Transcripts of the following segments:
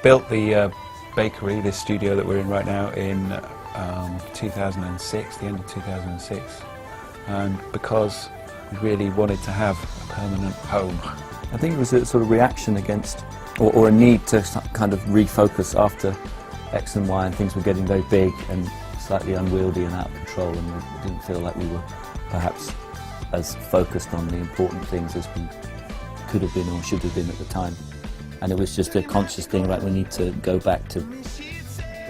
built the bakery, this studio that we're in right now, in 2006, the end of 2006, and because we really wanted to have a permanent home. I think it was a sort of reaction against, or a need to kind of refocus after X and Y, and things were getting very big and slightly unwieldy and out of control, and we didn't feel like we were perhaps as focused on the important things as we could have been or should have been at the time. And it was just a conscious thing, like we need to go back to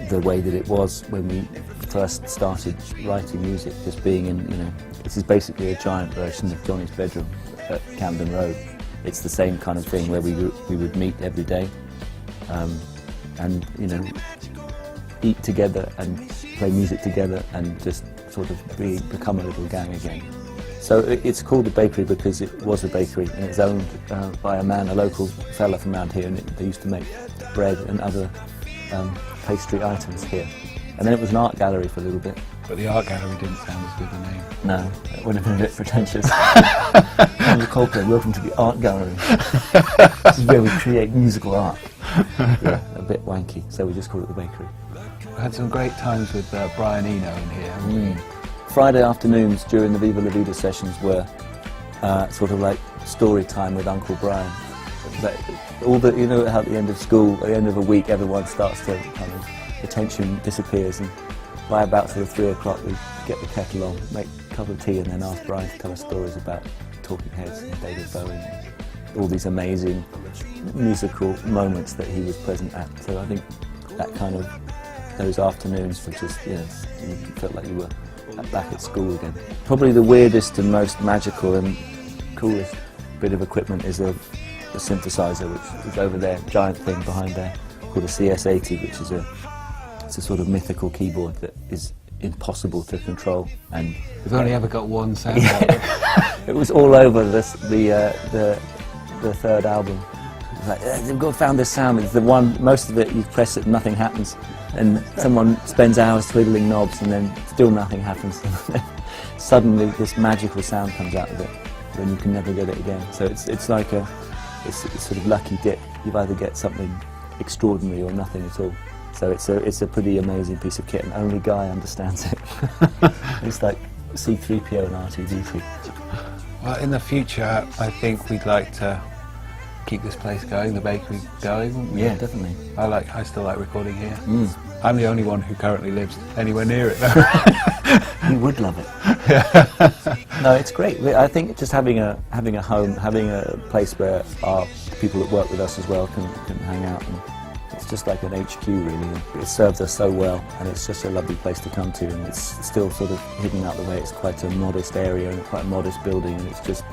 the way that it was when we first started writing music, just being in, you know, this is basically a giant version of Johnny's bedroom at Camden Road. It's the same kind of thing where we would meet every day and, you know, eat together and play music together and just sort of become a little gang again. So it's called a bakery because it was a bakery, and it's owned by a man, a local fella from around here, and they used to make bread and other pastry items here. And then it was an art gallery for a little bit. But the art gallery didn't sound as good a name. No, it would have been a bit pretentious. I'm the Coldplay, welcome to the art gallery. This is where we create musical art. Yeah, a bit wanky, so we just call it the bakery. We had some great times with Brian Eno in here. Friday afternoons during the Viva La Vida sessions were sort of like story time with Uncle Brian. All the, you know how at the end of school, at the end of a week, everyone starts to kind of, the tension disappears, and by about sort of 3 o'clock we get the kettle on, make a cup of tea, and then ask Brian to tell us stories about Talking Heads and David Bowie and all these amazing musical moments that he was present at. So I think that kind of, those afternoons were just, you know, you felt like you were back at school again. Probably the weirdest and most magical and coolest bit of equipment is a synthesizer, which is over there, giant thing behind there, called a CS80, which is it's a sort of mythical keyboard that is impossible to control. And we've only ever got one sound out of it. It was all over this, the third album. It's like, we've found this sound. It's the one, most of it you press it and nothing happens, and someone spends hours twiddling knobs and then still nothing happens. Suddenly this magical sound comes out of it when you can never get it again. So it's like it's sort of lucky dip. You either get something extraordinary or nothing at all. So it's a pretty amazing piece of kit, and only Guy understands it. It's like C-3PO and R2-D2. Well, in the future, I think we'd like to keep this place going, the bakery going, wouldn't we? Yeah, definitely. I still like recording here. I'm the only one who currently lives anywhere near it, though. You would love it. No, it's great. I think just having a home, having a place where our people that work with us as well can hang out, and it's just like an HQ really. It serves us so well, and it's just a lovely place to come to, and it's still sort of hidden out the way. It's quite a modest area and quite a modest building, and it just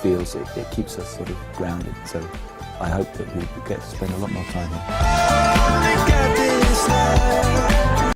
feels, it keeps us sort of grounded. So I hope that we get to spend a lot more time here.